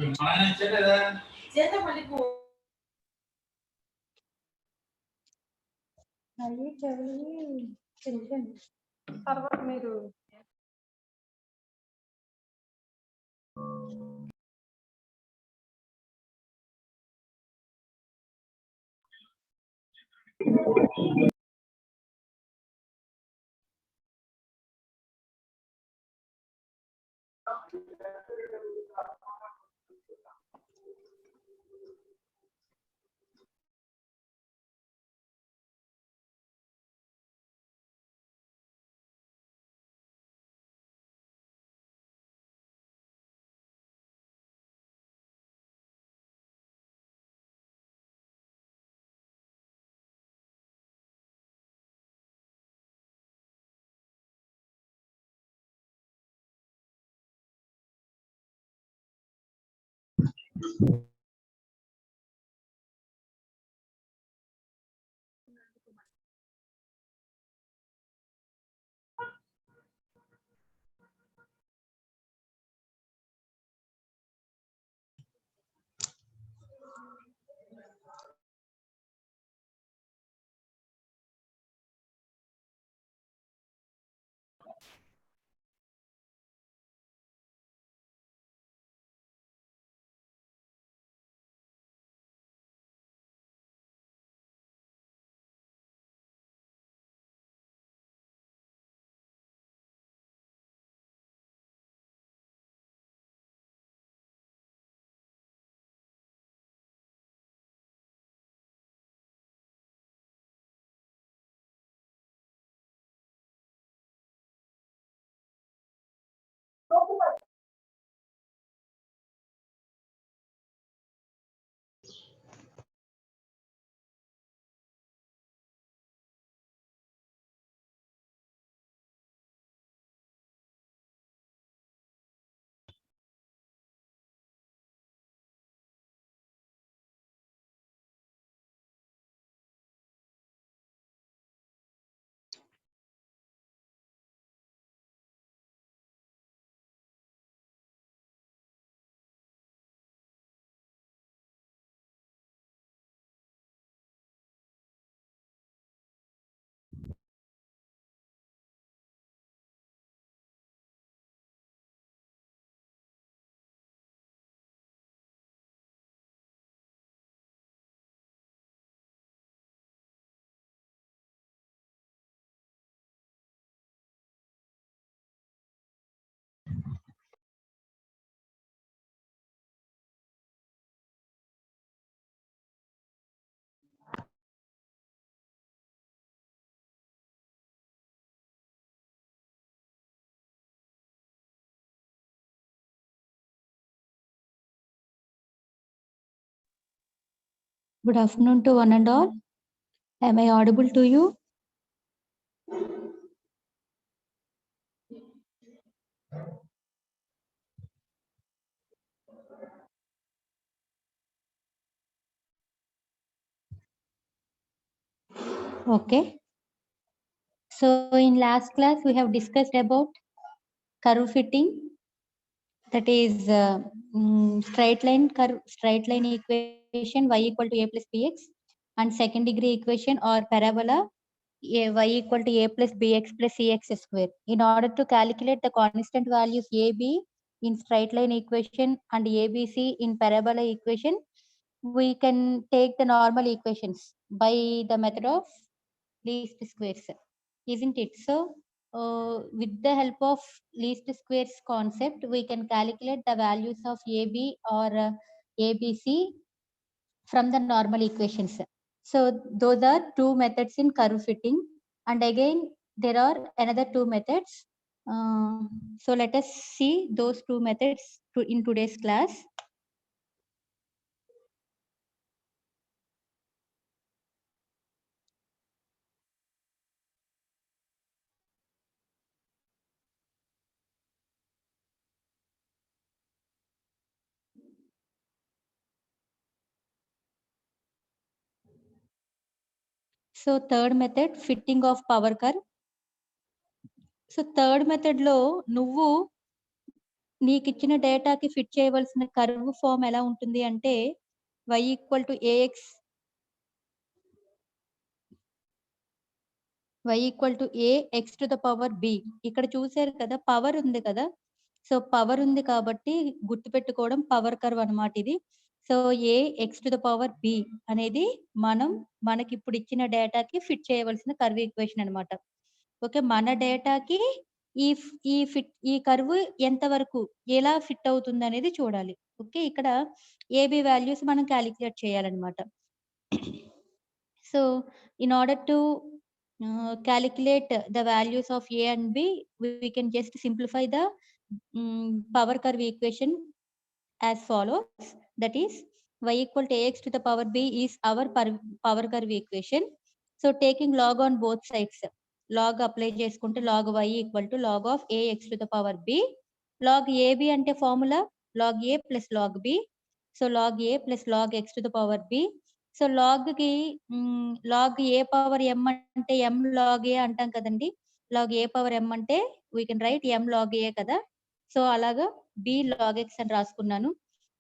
అయ్యి చదివి తెలిసండి తర్వాత మీరు Good afternoon to one and all. Am I audible to you? Okay. So in last class, we have discussed about curve fitting, that is straight line equation y equal to a plus bx, and second degree equation or parabola y equal to a plus bx plus cx square. In order to calculate the constant values ab in straight line equation and abc in parabola equation, we can take the normal equations by the method of least squares, isn't it? So with the help of least squares concept, we can calculate the values of AB or ABC from the normal equations. So those are two methods in curve fitting. And again, there are another two methods. So let us see those two methods in today's class. So third method, fitting of power curve. So third method లో నువ్వు నీకిచ్చిన డేటాకి fit చేయవలసిన curve form ఎలా ఉంటుంది అంటే y equal to A X y equal to A X to the power B. ఇక్కడ చూసారు కదా పవర్ ఉంది కదా. సో పవర్ ఉంది కాబట్టి గుర్తుపెట్టుకోవడం పవర్ కర్వ్ అన్నమాట ఇది. So A X to the power B అనేది మనకిప్పుడు ఇచ్చిన డేటాకి ఫిట్ చేయవలసిన కర్వ్ ఈక్వేషన్ అన్నమాట. ఓకే. మన డేటాకి ఈ కర్వ్ ఎంత వరకు ఎలా ఫిట్ అవుతుందనేది చూడాలి. ఓకే. ఇక్కడ ఏబీ వాల్యూస్ మనం కాలిక్యులేట్ చేయాలన్నమాట. So in order to calculate the values of A and B, we can just simplify the power curve equation as follows. That is, y equal to ax to the power b is our power curve equation. So taking log on both sides, log apply చేసుకుంటే log y equal to log of ax to the power b. Log ab అంటే formula log a plus log b. So log a plus log x to the power b. So లాగ్‌కి log a power m అంటే m log a అంటాం కదండీ. Log a power m అంటే we can write m log a కదా. So అలాగా b log x అని రాసుకున్నాను.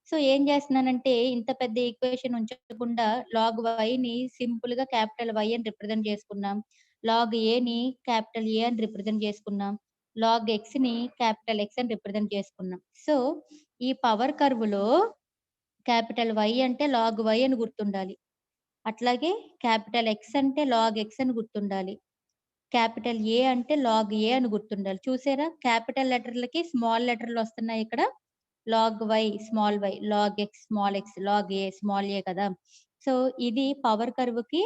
So ఏం చేస్తున్నానంటే ఇంత పెద్ద ఈక్వేషన్ ఉంచకుండా లాగ్ వైని సింపుల్‌గా క్యాపిటల్ Y అని రిప్రజెంట్ చేసుకున్నాం. లాగ్ ఏని క్యాపిటల్ A అని రిప్రజెంట్ చేసుకున్నాం. లాగ్ ఎక్స్‌ని క్యాపిటల్ X అని రిప్రజెంట్ చేసుకున్నాం. సో ఈ పవర్ కర్వ్‌లో క్యాపిటల్ Y అంటే లాగ్ Y అని గుర్తుండాలి. అట్లాగే క్యాపిటల్ X అంటే లాగ్ X అని గుర్తుండాలి. క్యాపిటల్ A అంటే లాగ్ A అని గుర్తుండాలి. చూసారా? క్యాపిటల్ లెటర్‌లకి స్మాల్ లెటర్‌లు వస్తున్నాయి ఇక్కడ. Log Y small y, log X small x, log A small a కదా. సో ఇది పవర్ కర్వ్‌కి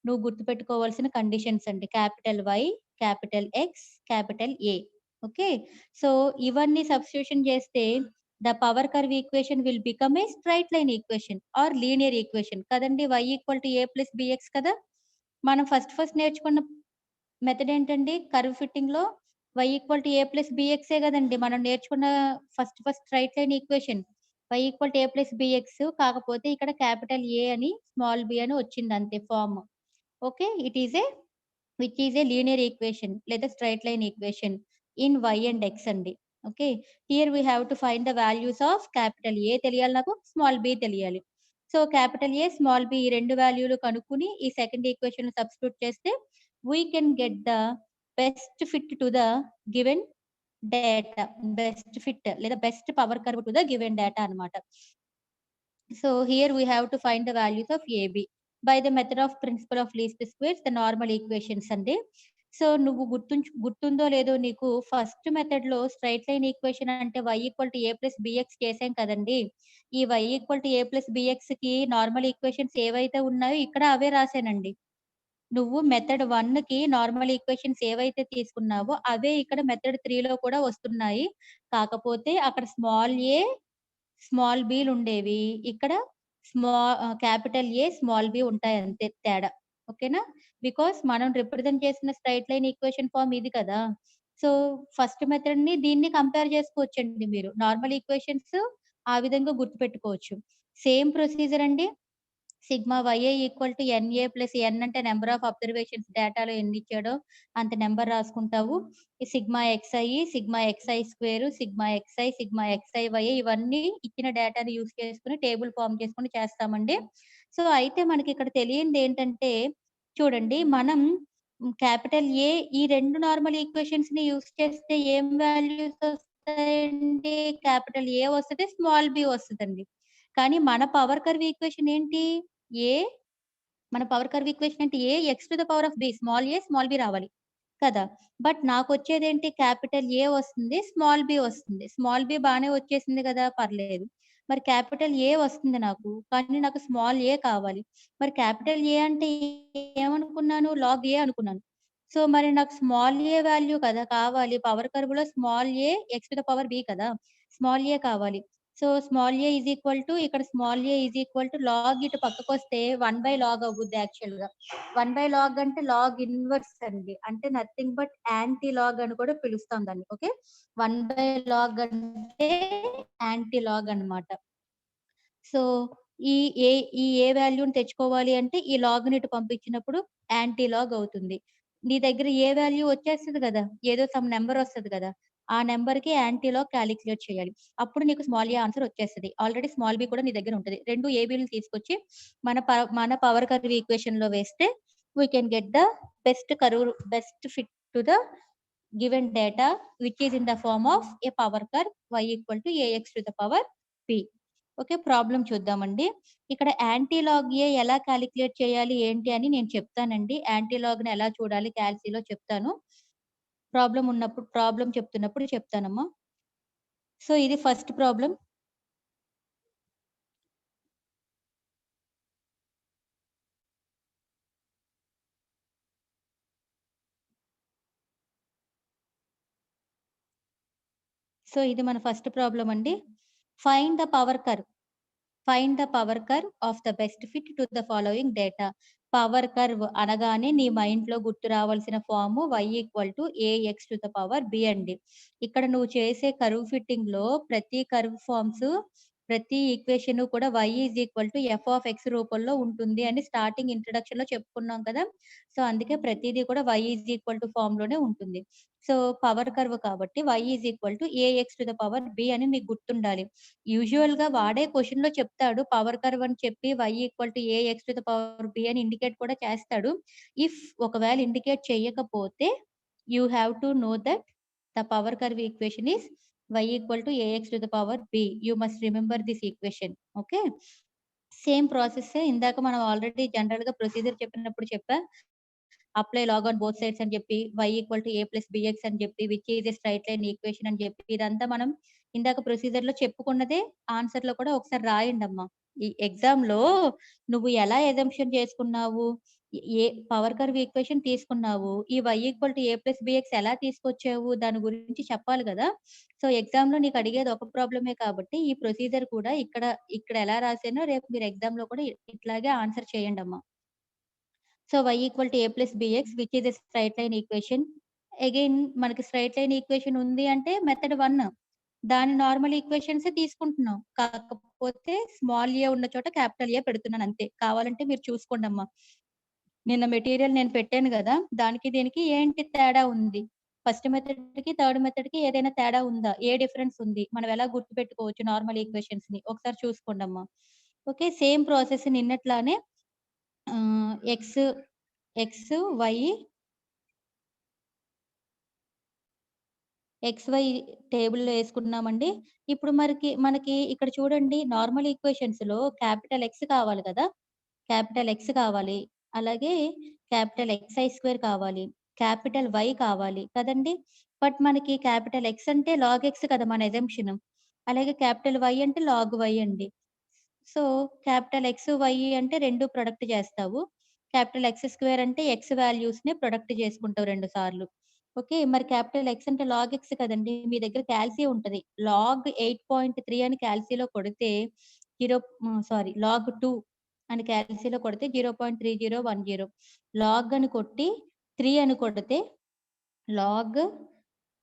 నువ్వు గుర్తుపెట్టుకోవాల్సిన కండిషన్స్ అండి. Capital Y, capital X, capital A. Okay. So ఇవన్నీ సబ్స్టిట్యూషన్ చేస్తే the power curve equation will become a straight line equation or linear equation కదండీ. y equal to a plus bx కదా. మనం ఫస్ట్ నేర్చుకున్న మెథడ్ ఏంటండి curve ఫిట్టింగ్‌లో y equal to a plus bx కదండీ. మనం నేర్చుకున్న first straight line equation y equal to a plus bx. కాకపోతే ఇక్కడ క్యాపిటల్ A అని స్మాల్ b అని వచ్చింది అంతే form. Okay. Which is a linear equation లేదా straight line equation in y and x అండి. Okay. Here we have to find the values of capital A తెలియాలి నాకు, స్మాల్ b తెలియాలి. So capital A, small b ఈ రెండు వాల్యూలు కనుక్కొని ఈ సెకండ్ ఈక్వేషన్ సబ్స్టిట్యూట్ చేస్తే we can get the best fit to the given data. Best fit లేదా best power curve to the given data అన్నమాట. So here we have to find the values of AB by the method of principle of least squares, the normal equations అండి. So నువ్వు గుర్తుందో లేదో నీకు first method లో straight line equation అంటే y equal to a plus bx చేసాం కదండి. ఈ y equal to a plus bx కి నార్మల్ ఈక్వేషన్స్ ఏవైతే ఉన్నాయో ఇక్కడ అవే రాశానండి. నువ్వు మెథడ్ 1కి నార్మల్ ఈక్వేషన్స్ ఏవైతే తీసుకున్నావో అవే ఇక్కడ మెథడ్ 3లో కూడా వస్తున్నాయి. కాకపోతే అక్కడ స్మాల్ a, స్మాల్ bలు ఉండేవి. ఇక్కడ క్యాపిటల్ A, స్మాల్ b ఉంటాయి అంతే తేడా. ఓకేనా? బికాస్ మనం రిప్రజెంట్ చేసిన స్ట్రెయిట్ లైన్ ఈక్వేషన్ ఫార్మ్ ఇది కదా. సో ఫస్ట్ మెథడ్‌ని దీన్ని కంపేర్ చేసుకోవచ్చండి మీరు. నార్మల్ ఈక్వేషన్స్ ఆ విధంగా గుర్తుపెట్టుకోవచ్చు. సేమ్ ప్రొసీజర్ అండి. Sigma YA equal to NA plus N అంటే నంబర్ ఆఫ్ అబ్జర్వేషన్స్ డేటాలో ఎన్ని ఇచ్చాడో అంత నంబర్ రాసుకుంటావు. ఈ sigma XI, sigma XI square, sigma XI, sigma XIY ఇవన్నీ ఇచ్చిన డేటాని యూజ్ చేసుకొని టేబుల్ ఫార్మ్ చేసుకొని చేస్తామండి. సో అయితే మనకి ఇక్కడ తెలియంది ఏంటంటే చూడండి మనం క్యాపిటల్ A ఈ రెండు నార్మల్ ఈక్వేషన్స్‌ని యూజ్ చేస్తే ఏం వాల్యూస్ వస్తాయండి? క్యాపిటల్ A వస్తది, స్మాల్ b వస్తదండి. కానీ మన పవర్ కర్వ్ ఈక్వేషన్ ఏంటి? మన పవర్ కర్వ్ ఈక్వేషన్ అంటే A x to the power of b, small a, small b రావాలి కదా. బట్ నాకొచ్చేదేంటి క్యాపిటల్ A వస్తుంది, స్మాల్ b వస్తుంది. స్మాల్ b బానే వచ్చేసింది కదా పర్లేదు. మరి క్యాపిటల్ A వస్తుంది నాకు. కానీ నాకు స్మాల్ a కావాలి. మరి క్యాపిటల్ A అంటే ఏమనుకున్నాను? లాగ్ A అనుకున్నాను. సో మరి నాకు స్మాల్ a వాల్యూ కదా కావాలి. పవర్ కర్వ్‌లో small a x to the power b కదా. స్మాల్ a కావాలి. So small a is equal to ఇక్కడ small a is equal to log ఇటు పక్కకొస్తే 1/లాగ్ అవుద్ది యాక్చువల్‌గా. 1/లాగ్ అంటే లాగ్ ఇన్వర్స్ అండి. అంటే నథింగ్ బట్ యాంటీ లాగ్ అని కూడా పిలుస్తాం దాన్ని. ఓకే. 1/లాగ్ అంటే యాంటీ లాగ్ అన్నమాట. సో ఈ ఏ వాల్యూని తెచ్చుకోవాలి అంటే ఈ లాగ్‌ని ఇటు పంపించినప్పుడు యాంటీ లాగ్ అవుతుంది. నీ దగ్గర ఏ వాల్యూ వచ్చేస్తది కదా. ఏదో సమ్ నంబర్ వస్తది కదా. ఆ నెంబర్‌కి యాంటీలాగ్ కాలిక్యులేట్ చేయాలి. అప్పుడు నీకు స్మాల్ ఏ ఆన్సర్ వచ్చేస్తది. ఆల్రెడీ స్మాల్ బి కూడా నీ దగ్గర ఉంటది. 2 ఏబీలు తీసుకొచ్చి మన పవర్ కర్వ్ ఈక్వేషన్‌లో వేస్తే we can get the best fit to the given data which is in the form of A power curve y = ax to the power p. Okay. Problem చూద్దామండి. ఇక్కడ యాంటీలాగ్ ఏ ఎలా కాలిక్యులేట్ చేయాలి ఏంటి అని నేను చెప్తానండి. యాంటీలాగ్‌ని ఎలా చూడాలి కాల్సీలో చెప్తాను. ప్రాబ్లమ్ చెప్తున్నప్పుడు చెప్తానమ్మా. సో, ఇది ఫస్ట్ ప్రాబ్లమ్. సో, ఇది మన ఫస్ట్ ప్రాబ్లమ్ అండి. Find the power curve. Find the power curve of the best fit to the following data. Power curve అనగానే నీ మైండ్‌లో గుర్తు రావాల్సిన form y = ax to the power b అండి. ఇక్కడ నువ్వు చేసే కర్వ్ ఫిట్టింగ్‌లో ప్రతి ఈక్వేషన్ కూడా y f(x) రూపంలో ఉంటుంది అని స్టార్టింగ్ ఇంట్రడక్షన్‌లో చెప్పుకున్నాం కదా! సో, అందుకే ప్రతీది కూడా y ఫార్మ్ లోనే ఉంటుంది. సో, పవర్ కర్వ్ కాబట్టి y ax to the power b అని నీకు గుర్తుండాలి. యూజువల్‌గా వాడే క్వెషన్‌లో చెప్తాడు. పవర్ కర్వ్ అని చెప్పి y ax to the power b అని ఇండికేట్ కూడా చేస్తాడు. ఒకవేళ ఇండికేట్ చేయకపోతే you have to know that the power curve equation is y ax to the power b. You must remember this equation. Okay. Same ప్రాసెస్సే ఇందాక మనం already జనరల్‌గా procedure చెప్పినప్పుడు చెప్పా. Apply log on both sides అని చెప్పి, y = a + bx అని చెప్పి, which is a straight line equation అని చెప్పి, ఇదంతా మనం ఇందాక ప్రొసీజర్‌లో చెప్పుకున్నదే ఆన్సర్‌లో కూడా ఒకసారి రాయండమ్మా. ఈ ఎగ్జామ్‌లో నువ్వు ఎలా అజంప్షన్ చేసుకున్నావు? ఏ పవర్ కర్వ్ ఈక్వేషన్ తీసుకున్నావు. ఈ y = a + bx ఎలా తీసుకొచ్చావు? దాని గురించి చెప్పాలి గదా! సో, ఎగ్జామ్‌లో నీకు అడిగేది ఒక ప్రాబ్లమే కాబట్టి, ఈ ప్రొసీజర్ కూడా ఇక్కడ ఎలా రాసానో రేపు మీరు ఎగ్జామ్‌లో కూడా ఇట్లాగే ఆన్సర్ చేయండమ్మా. So, y = a + bx which is a straight line equation. Again మనకి స్ట్రెయిట్ లైన్ ఈక్వేషన్ ఉంది అంటే మెథడ్ 1. దాని నార్మల్ ఈక్వేషన్సే తీసుకుంటున్నాం. కాకపోతే స్మాల్ ఏ ఉన్న చోట క్యాపిటల్ ఏ పెడుతున్నాను అంతే. కావాలంటే మీరు చూసుకోండమ్మా. నిన్న మెటీరియల్ నేను పెట్టాను గదా! దానికి దీనికి ఏంటి తేడా ఉంది? ఫస్ట్ మెథడ్‌కి, థర్డ్ మెథడ్‌కి ఏదైనా తేడా ఉందా? ఏ డిఫరెన్స్ ఉంది? మనం ఎలా గుర్తుపెట్టుకోవచ్చు నార్మల్ ఈక్వేషన్స్‌ని ఒకసారి చూసుకోండమ్మా. ఓకే. సేమ్ ప్రాసెస్ నిన్నట్లానే ఎక్స్, వై, ఎక్స్‌వై టేబుల్‌లో యేసుకున్నామండి. ఇప్పుడు మనకి ఇక్కడ చూడండి నార్మల్ ఈక్వేషన్స్‌లో క్యాపిటల్ ఎక్స్ కావాలి కదా! క్యాపిటల్ ఎక్స్ కావాలి. అలాగే క్యాపిటల్ ఎక్స్‌ఐ² కావాలి. క్యాపిటల్ వై కావాలి కదండీ! బట్ మనకి క్యాపిటల్ ఎక్స్ అంటే లాగ్ ఎక్స్ కదా! మన అజంప్షన్. అలాగే క్యాపిటల్ వై అంటే లాగ్ వై అండి. సో, క్యాపిటల్ ఎక్స్, వై అంటే 2 ప్రొడక్ట్ చేస్తావు. క్యాపిటల్ ఎక్స్² అంటే ఎక్స్ వాల్యూస్‌ని ప్రొడక్ట్ చేసుకుంటావు 2 సార్లు. ఓకే. మరి క్యాపిటల్ ఎక్స్ అంటే లాగ్ ఎక్స్ కదండీ! మీ దగ్గర కాల్సీ ఉంటది. లాగ్ 8.3 అని కాల్సీలో కొడితే లాగ్ 2 అని కాల్సీలో కొడితే 0.3010. లాగ్ అని కొట్టి 3 అని కొడితే లాగ్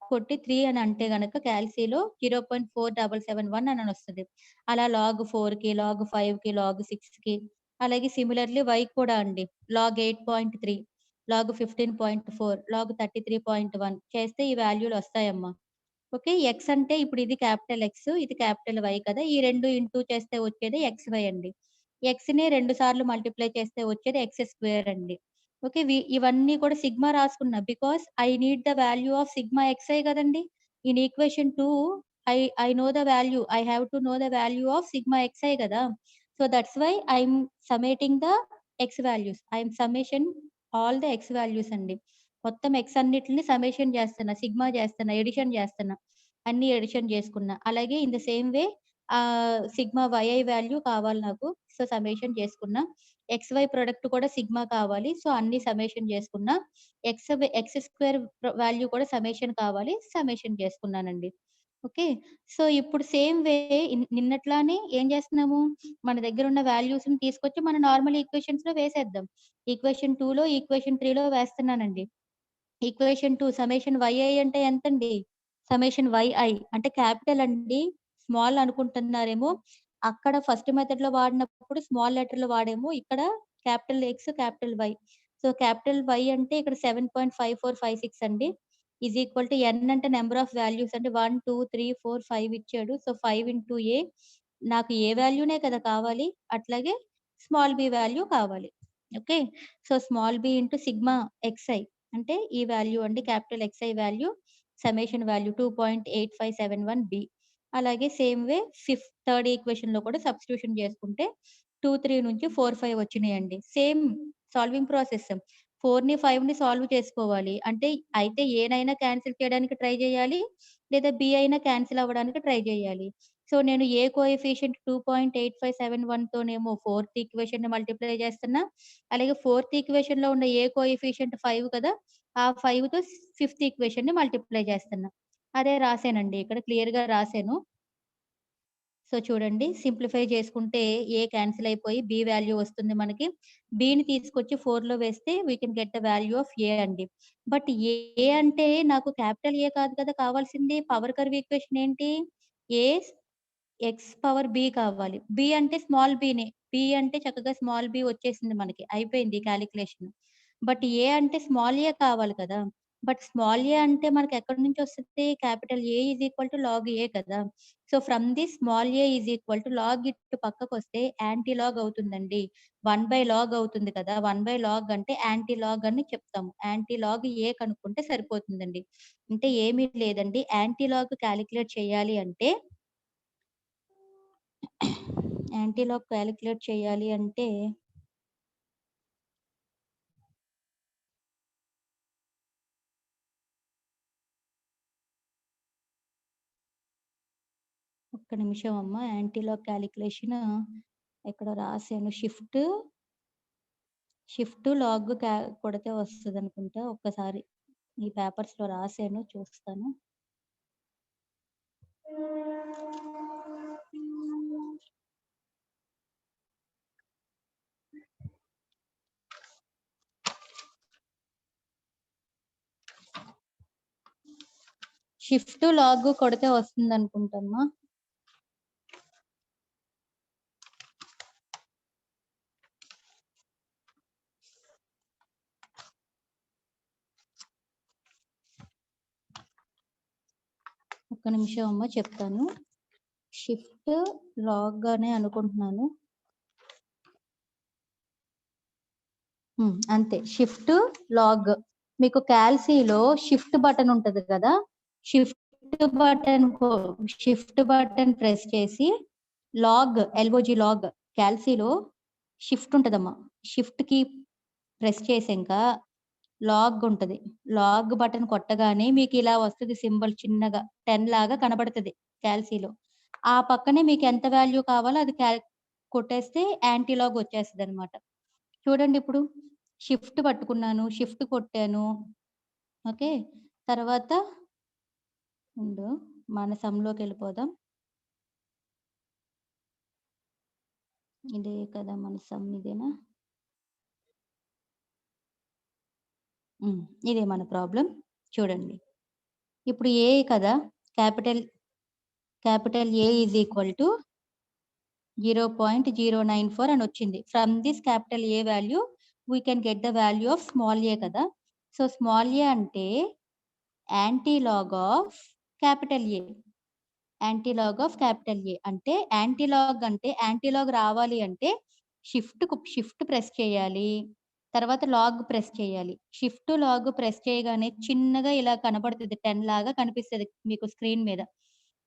కొట్టి 3 అని అంటే గనక కాల్సీలో 0.4771 అని వస్తది. అలా లాగ్ 4కి, లాగ్ 5కి, లాగ్ 6కి అలాగే సిమిలర్‌లీ వైకి కూడా అండి. లాగ్ 8.3, లాగ్ 15.4, లాగ్ 33.1 చేస్తే ఈ వాల్యూలు వస్తాయమ్మా. ఓకే. ఎక్స్ అంటే ఇప్పుడు ఇది క్యాపిటల్ ఎక్స్, ఇది క్యాపిటల్ వై కదా! ఈ 2 ఇంటూ చేస్తే వచ్చేది ఎక్స్‌వై అండి. ఎక్స్‌ని 2 సార్లు మల్టిప్లై చేస్తే వచ్చేది ఎక్స్² అండి. ఓకే. ఇవన్నీ కూడా సిగ్మా రాసుకున్నా. Because I need the value of sigma x i గదండీ! In equation 2 I know the value. I have to know the value of sigma x i గదా! So, that's why I'm summating the x values. I'm summation all the x values అండి. మొత్తం X అన్నిటిని summation చేస్తున్నా. Sigma చేస్తున్నా. Edition చేస్తున్నా. అన్నీ edition చేసుకున్నా. అలాగే in the same way sigma yi value కావాలి నాకు. సో, సమ్మేషన్ చేసుకున్నా. ఎక్స్‌వై ప్రొడక్ట్ కూడా సిగ్మా కావాలి. సో, అన్నీ సమ్మేషన్ చేసుకున్నా. ఎక్స్² వాల్యూ కూడా సమ్మేషన్ కావాలి. సమ్మేషన్ చేసుకున్నానండి. ఓకే. సో, ఇప్పుడు సేమ్ వే నిన్నట్లానే ఏం చేస్తున్నాము? మన దగ్గరున్న వాల్యూస్‌ని తీసుకొచ్చి మన నార్మల్ ఈక్వేషన్స్‌లో వేసేద్దాం. ఈక్వేషన్ 2లో, ఈక్వేషన్ 3లో వేస్తున్నానండి. ఈక్వేషన్ 2 సమ్మేషన్ వైఐ అంటే ఎంతండి? సమ్మేషన్ వైఐ అంటే క్యాపిటల్ అండి. స్మాల్ అనుకుంటున్నారేమో. అక్కడ ఫస్ట్ మెథడ్‌లో వాడినప్పుడు స్మాల్ లెటర్‌లో వాడాము. ఇక్కడ capital X, capital Y. So, capital Y అంటే ఇక్కడ 7.5456 అండి. ఈజ్ ఈక్వల్ టు n అంటే నెంబర్ ఆఫ్ వాల్యూస్ అంటే 1, 2, 3, 4, 5 ఇచ్చాడు. సో 5 ఇంటూ ఏ, నాకు ఏ వాల్యూనే కదా కావాలి. అట్లాగే స్మాల్ బి వాల్యూ కావాలి. Okay. So small B into sigma xi అంటే ఈ వాల్యూ అండి, capital xi value summation value 2.8571 B. అలాగే సేమ్ వే థర్డ్ ఈక్వేషన్ లో కూడా సబ్స్టిట్యూషన్ చేసుకుంటే 2, 3 నుంచి 4, 5 వచ్చినాయండి. Same solving process. 4ని 5ని సాల్వ్ చేసుకోవాలి. అంటే అయితే ఏనైనా క్యాన్సిల్ చేయడానికి ట్రై చేయాలి. లేదా బి అయినా క్యాన్సిల్ అవ్వడానికి ట్రై చేయాలి. సో నేను ఏ కోఎఫిషియంట్ 2.8571 తోనేమో ఫోర్త్ ఈక్వేషన్‌ని మల్టిప్లై చేస్తున్నా. అలాగే ఫోర్త్ ఈక్వేషన్‌లో ఉన్న ఏ కోఎఫిషియంట్ 5 కదా! ఆ 5తో ఫిఫ్త్ ఈక్వేషన్‌ని మల్టిప్లై చేస్తున్నా. అదే రాసానండి. ఇక్కడ క్లియర్‌గా రాసాను. సో చూడండి, సింప్లిఫై చేసుకుంటే ఏ క్యాన్సిల్ అయిపోయి బి వాల్యూ వస్తుంది మనకి. బిని తీసుకొచ్చి 4లో వేస్తే we can get the value of a అండి. బట్ ఏ అంటే నాకు క్యాపిటల్ ఏ కాదు కదా కావాల్సింది. పవర్ కర్వ్ ఈక్వేషన్ ఏంటి? ఏ ఎక్స్ పవర్ బి కావాలి. బి అంటే స్మాల్ బినే. బి అంటే చక్కగా స్మాల్ బి వచ్చేసింది మనకి. అయిపోయింది కాలిక్యులేషన్. బట్ ఏ అంటే స్మాల్ ఏ కావాలి కదా! బట్ స్మాల్ ఏ అంటే మనకి ఎక్కడి నుంచి వస్తది? Capital A is equal to log a కదా! So from this small a is equal to log ఇటు పక్కకొస్తే యాంటీ లాగ్ అవుతుందండి. 1/లాగ్ అవుతుంది కదా! 1/లాగ్ అంటే యాంటీ లాగ్ అని చెప్తాము. యాంటీ లాగ్ ఏ కనుక్కుంటే సరిపోతుందండి. అంటే ఏమీ లేదండి. యాంటీ లాగ్ కాలిక్యులేట్ చేయాలి అంటే యాంటీలాగ్ కాలిక్యులేట్ చేయాలి అంటే ఒక్క నిమిషం అమ్మ. యాంటీలాగ్ కాలిక్యులేషన్ ఎక్కడో రాసాను. షిఫ్ట్ లాగ్ కొడితే వస్తదనుకుంటా. ఒక్కసారి ఈ పేపర్స్‌లో రాసాను, చూస్తాను. షిఫ్ట్ లాగ్ కొడితే వస్తుందనుకుంటమ్మా. ఒక్క నిమిషం అమ్మ చెప్తాను. షిఫ్ట్ లాగ్ అనే అనుకుంటున్నాను. అంతే. Shift log. మీకు క్యాల్సీలో షిఫ్ట్ బటన్ ఉంటది కదా! షిఫ్ట్ బటన్ ప్రెస్ చేసి ఎల్ఓజీ లాగ్ క్యాల్సీలో షిఫ్ట్ ఉంటదమ్మా. షిఫ్ట్ కీ ప్రెస్ చేసాక లాగ్ ఉంటది. లాగ్ బటన్ కొట్టగానే మీకు ఇలా వస్తది సింబల్ చిన్నగా 10 లాగా కనబడతది క్యాల్సీలో. ఆ పక్కనే మీకు ఎంత వాల్యూ కావాలో అది కొట్టేస్తే యాంటీ లాగ్ వచ్చేస్తదనమాట. చూడండి ఇప్పుడు షిఫ్ట్ పట్టుకున్నాను. షిఫ్ట్ కొట్టాను. ఓకే. తర్వాత మన సమ్‌లోకెళ్ళిపోదాం. ఇదే కదా మన సమ్, ఇదేనా? ఇదే మన ప్రాబ్లమ్. చూడండి. ఇప్పుడు ఏ కదా! Capital A is equal to 0.094 అని వచ్చింది. From this capital A value we can get the value of small a కదా! సో స్మాల్ ఏ అంటే antilog of capital A. Antilog of capital A అంటే antilog రావాలి అంటే shift press చేయాలి. తర్వాత log press చేయాలి. షిఫ్ట్ లాగ్ ప్రెస్ చేయగానే చిన్నగా ఇలా కనబడుతది. 10 లాగా కనిపిస్తది మీకు స్క్రీన్ మీద.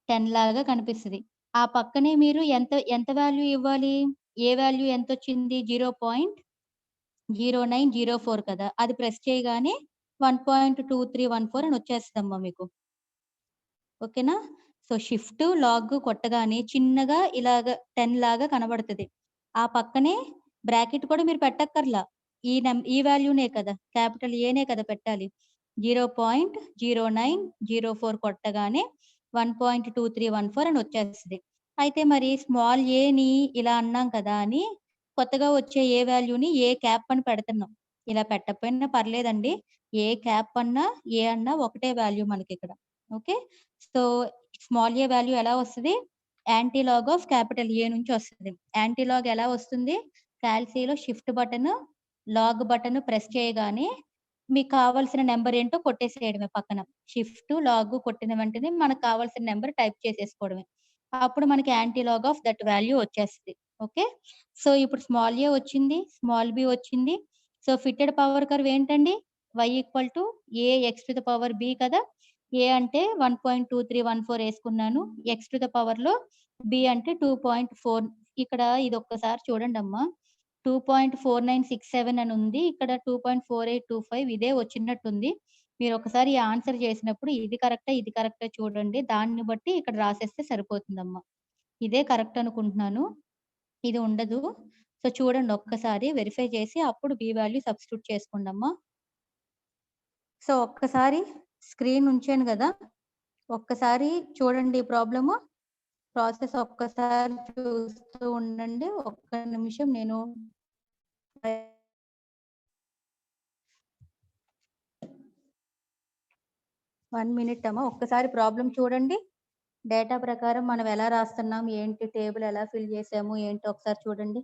10 లాగా కనిపిస్తది. ఆ పక్కనే మీరు ఎంత వాల్యూ ఇవ్వాలి? ఏ వాల్యూ ఎంతొచ్చింది? 0.0904 కదా! అది ప్రెస్ చేయగానే 1.2314 అని వచ్చేస్తదమ్మా మీకు. ఓకేనా? సో షిఫ్ట్ లాగ్ కొట్టగానే చిన్నగా ఇలాగ 10 లాగా కనబడతది. ఆ పక్కనే బ్రాకెట్ కూడా మీరు పెట్టక్కర్లా. ఈ వాల్యూనే కదా! క్యాపిటల్ ఏనే కదా పెట్టాలి. 0.0904 కొట్టగానే 1.2314 అని వచ్చేస్తది. అయితే మరి స్మాల్ ఏని ఇలా అన్నాం కదా అని కొత్తగా వచ్చే ఏ వాల్యూని ఏ క్యాప్ అని పెడుతున్నాం. ఇలా పెట్టకపోయినా పర్లేదండి. ఏ క్యాప్ అన్నా, ఏ అన్నా ఒకటే వాల్యూ మనకిక్కడ. ఓకే. సో స్మాల్ ఏ వాల్యూ ఎలా వస్తది? యాంటీలాగ్ ఆఫ్ క్యాపిటల్ ఏ నుంచి వస్తది. యాంటీలాగ్ ఎలా వస్తుంది? క్యాల్సీలో shift button, log button press చేయగానే మీకు కావాల్సిన నంబర్ ఏంటో కొట్టేసేయడమే పక్కన. షిఫ్ట్, లాగ్ కొట్టిన వెంటనే మనకు కావాల్సిన నంబర్ టైప్ చేసేసుకోవడమే. అప్పుడు మనకి antilog of that value వచ్చేస్తది. ఓకే. సో, ఇప్పుడు స్మాల్ ఏ వచ్చింది. స్మాల్ బి వచ్చింది. సో, ఫిట్టెడ్ పవర్ కర్వ్ ఏంటండి? y equal to A X to the power B కదా! ఏ అంటే 1.2314 ఏసుకున్నాను. ఎక్స్ టు ద పవర్‌లో బి అంటే 2.4 ఇక్కడ ఇదొక్కసారి చూడండమ్మా. 2.4967 అని ఉంది. ఇక్కడ 2.4825 ఇదే వచ్చినట్టుంది. మీరొకసారి ఈ ఆన్సర్ చేసినప్పుడు ఇది కరెక్టా? ఇది కరెక్టా? చూడండి. దాన్ని బట్టి ఇక్కడ రాసేస్తే సరిపోతుందమ్మా. ఇదే కరెక్ట్ అనుకుంటున్నాను. ఇది ఉండదు. సో, చూడండి ఒక్కసారి వెరిఫై చేసి అప్పుడు బి వాల్యూ సబ్స్టిట్యూట్ చేసుకోండమ్మా. సో, ఒక్కసారి స్క్రీన్ ఉంచాను గదా! ఒక్కసారి చూడండి ఈ ప్రాబ్లము. ప్రాసెస్ ఒక్కసారి చూస్తూ ఉండండి. ఒక్క నిమిషం నేను 1 మినిట్ అమ్మా. ఒక్కసారి ప్రాబ్లమ్ చూడండి. డేటా ప్రకారం మనం ఎలా రాస్తున్నాం, ఏంటి టేబుల్ ఎలా ఫిల్ చేసాము, ఏంటో ఒకసారి చూడండి.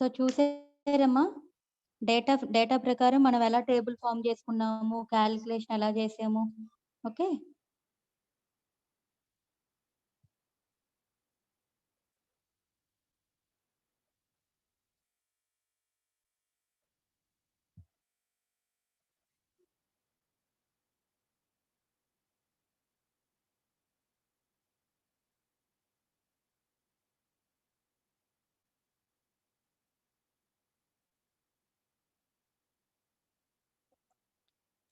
సో, చూసారమ్మా? డేటా ప్రకారం మనం ఎలా టేబుల్ ఫార్మ్ చేసుకున్నాము, కాలిక్యులేషన్ ఎలా చేసాము. Okay.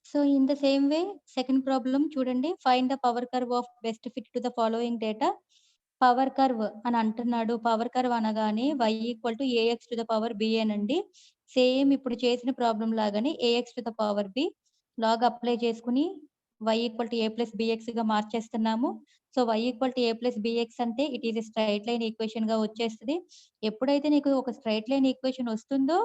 So, in the same way second problem చూడండి. Find the power curve of best fit to the following data. Power curve అని అంటున్నాడు. పవర్ కర్వ్ అనగానే y equal to a x to the power b అనండి. Same ఇప్పుడు చేసిన problem లాగానే a x to the power b log apply చేసుకొని y equal to a plus బిఎక్స్‌గా మార్చేస్తున్నాము. So, y equal to a plus b x అంటే it is a straight line ఈక్వేషన్‌గా వచ్చేస్తది. ఎప్పుడైతే నీకు ఒక స్ట్రెయిట్ లైన్ ఈక్వేషన్ వస్తుందో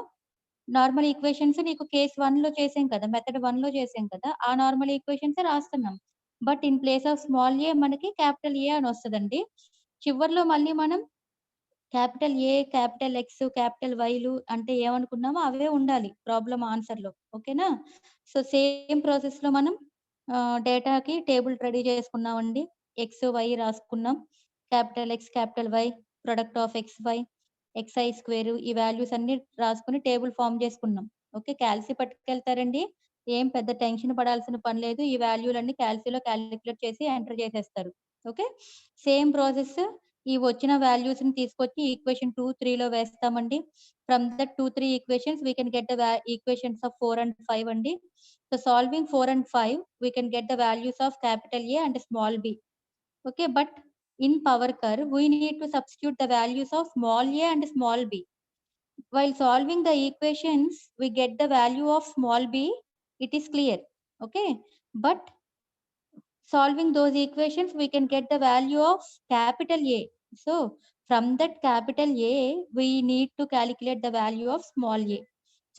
నార్మల్ ఈక్వేషన్స్ నీకు కేస్ 1లో చేసాం కదా! మెథడ్ 1లో చేసాం కదా! ఆ నార్మల్ ఈక్వేషన్సే రాస్తున్నాం. But in place of small a మనకి క్యాపిటల్ ఏ అని వస్తదండి. చివర్లో మళ్ళీ మనం capital A, capital X, capital వైలు అంటే ఏమనుకున్నామో అవే ఉండాలి ప్రాబ్లమ్ ఆన్సర్‌లో. ఓకేనా? సో, సేమ్ ప్రాసెస్‌లో మనం డేటాకి టేబుల్ రెడీ చేసుకున్నామండి. ఎక్స్, వై రాసుకున్నాం. Capital X, capital Y, product of X, Y, X I square ఈ వాల్యూస్ అన్నీ రాసుకొని టేబుల్ ఫార్మ్ చేసుకున్నాం. ఓకే. క్యాల్సీ పట్టుకెళ్తారండి. ఏం పెద్ద టెన్షన్ పడాల్సిన పని లేదు. ఈ వాల్యూలన్నీ క్యాల్సీలో క్యాలిక్యులేట్ చేసి ఎంటర్ చేసేస్తారు. ఓకే. సేమ్ ప్రాసెస్ ఈ వచ్చిన వాల్యూస్‌ని తీసుకొచ్చి ఈక్వేషన్ 2, 3లో వేస్తామండి. From that 2, 3 equations we can get the equations of 4 and 5 అండి. So solving 4 and 5, we can get the values of capital A and small b. Okay, but in power curve, we need to substitute the values of small a and small b. While solving the equations, we get the value of small b. It is clear. Okay, but solving those equations, we can get the value of capital A. So from that capital A, we need to calculate the value of small a.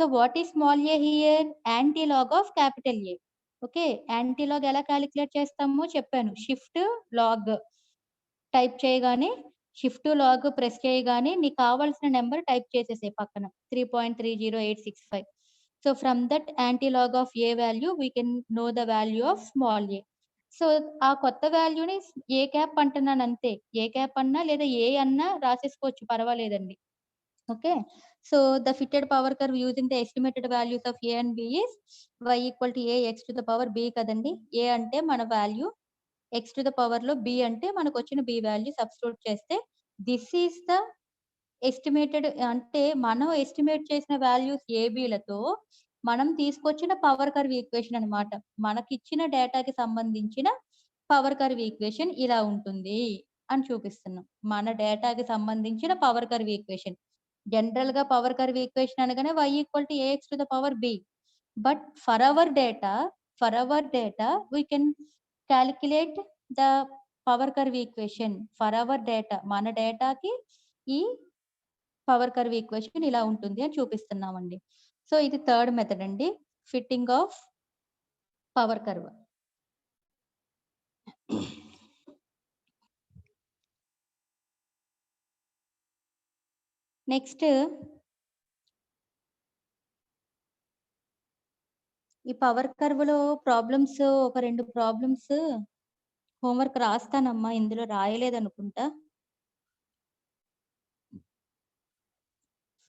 So what is small a here? Antilog of capital A. Okay. Antilog ఎలా calculate చేస్తామో చెప్పాను. Shift log type చేయగానే shift log press చేయగానే నీకు కావాల్సిన number type చేసేసేయి పక్కన 3.30865. So from that antilog of A value we can know the value of small a. So ఆ కొత్త వాల్యూని ఏ క్యాప్ అంటున్నాను అంతే. ఏ క్యాప్ అన్నా లేదా ఏ అన్నా రాసేసుకోవచ్చు పర్వాలేదండి. Okay. So the fitted power curve using the estimated values of A and B is y equal to A X to the power B కదండి. ఏ అంటే మన value, X to the power లో B అంటే మనకు వచ్చిన B value substitute చేస్తే this is the estimated అంటే మనం ఎస్టిమేట్ చేసిన వాల్యూస్ ఏబీలతో మనం తీసుకొచ్చిన పవర్ కర్వ్ ఈక్వేషన్ అన్నమాట. మనకిచ్చిన డేటాకి సంబంధించిన పవర్ కర్వ్ ఈక్వేషన్ ఇలా ఉంటుంది అని చూపిస్తున్నాం. మన డేటాకి సంబంధించిన పవర్ కర్వ్ ఈక్వేషన్. జనరల్ గా పవర్ కర్వ్ ఈక్వేషన్ అనగానే y equal to a x to the power b. But for our data we can calculate the power curve equation for our data. మన డేటాకి ఈ పవర్ కర్వ్ ఈక్వేషన్ ఇలా ఉంటుంది అని చూపిస్తున్నామండి. So ఇది third method అండి, fitting of power curve. Next ఈ power curve లో ప్రాబ్లమ్స్ ఒక 2 ప్రాబ్లమ్స్ హోంవర్క్ రాస్తానమ్మా. ఇందులో రాయలేదనుకుంటా.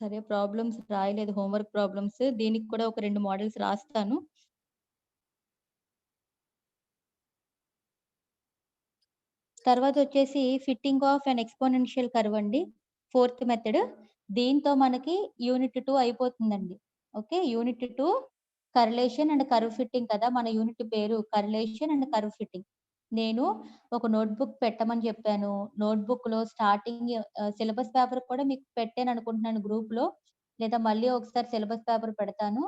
సరే, ప్రాబ్లమ్స్ రాయలేదు, హోంవర్క్ ప్రాబ్లమ్స్. దీనికి కూడా ఒక 2 మోడల్స్ రాస్తాను. తర్వాత వచ్చేసి fitting of and exponential curve అండి, ఫోర్త్ మెథడ్. దీంతో మనకి యూనిట్ 2 అయిపోతుందండి. ఓకే. Unit 2 correlation and curve fitting కదా, మన యూనిట్ పేరు కర్లేషన్ అండ్ కర్వ్ ఫిట్టింగ్. నేను ఒక నోట్బుక్ పెట్టమని చెప్పాను. నోట్బుక్ లో స్టార్టింగ్ సిలబస్ పేపర్ కూడా మీకు పెట్టాను అనుకుంటున్నాను గ్రూప్ లో, లేదా మళ్ళీ ఒకసారి సిలబస్ పేపర్ పెడతాను.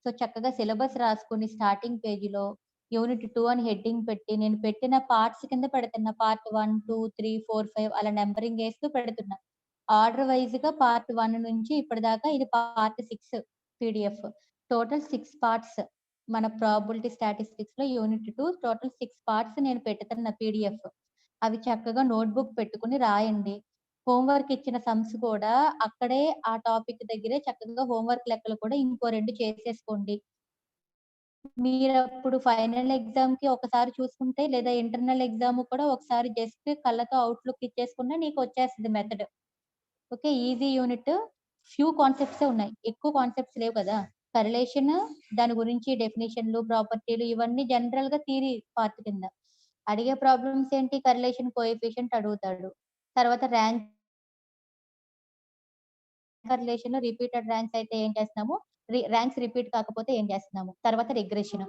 సో చక్కగా సిలబస్ రాసుకుని స్టార్టింగ్ పేజీలో యూనిట్ 2 అని హెడ్డింగ్ పెట్టి నేను పెట్టిన పార్ట్స్ కింద పెడుతున్నా. పార్ట్ 1, 2, 3, 4, 5 అలా నెంబరింగ్ వేస్తూ పెడుతున్నా. ఆర్డర్ వైజ్ గా పార్ట్ 1 నుంచి ఇప్పటిదాకా ఇది పార్ట్ 6 పీడిఎఫ్. టోటల్ 6 పార్ట్స్ మన ప్రాబబిలిటీ స్టాటిస్టిక్స్ లో యూనిట్ 2 టోటల్ 6 పార్ట్స్ నేను పెడుతున్న పీడిఎఫ్. అవి చక్కగా నోట్బుక్ పెట్టుకుని రాయండి. హోంవర్క్ ఇచ్చిన సమ్స్ కూడా అక్కడే ఆ టాపిక్ దగ్గరే చక్కగా హోంవర్క్ లెక్కలు కూడా ఇంకో 2 చేసేసుకోండి. మీరప్పుడు ఫైనల్ ఎగ్జామ్ కి ఒకసారి చూసుకుంటే లేదా ఇంటర్నల్ ఎగ్జామ్ కూడా ఒకసారి జస్ట్ కళ్ళతో అవుట్లుక్ ఇచ్చేసుకున్నా నీకు వచ్చేస్తుంది method. Okay. Easy unit. Few concepts ఉన్నాయి, ఎక్కువ కాన్సెప్ట్స్ లేవు కదా. కరిలేషన్, దాని గురించి డెఫినేషన్లు, ప్రాపర్టీలు ఇవన్నీ జనరల్ గా థియరీ పార్ట్ కింద. అడిగే ప్రాబ్లమ్స్ ఏంటి, కరిలేషన్ కోఎఫిషియంట్ అడుగుతాడు. తర్వాత ర్యాంక్ కరిలేషన్ లో రిపీటెడ్ ర్యాంక్స్ అయితే ఏం చేస్తున్నాము, ర్యాంక్స్ రిపీట్ కాకపోతే ఏం చేస్తున్నాము. తర్వాత రిగ్రెషన్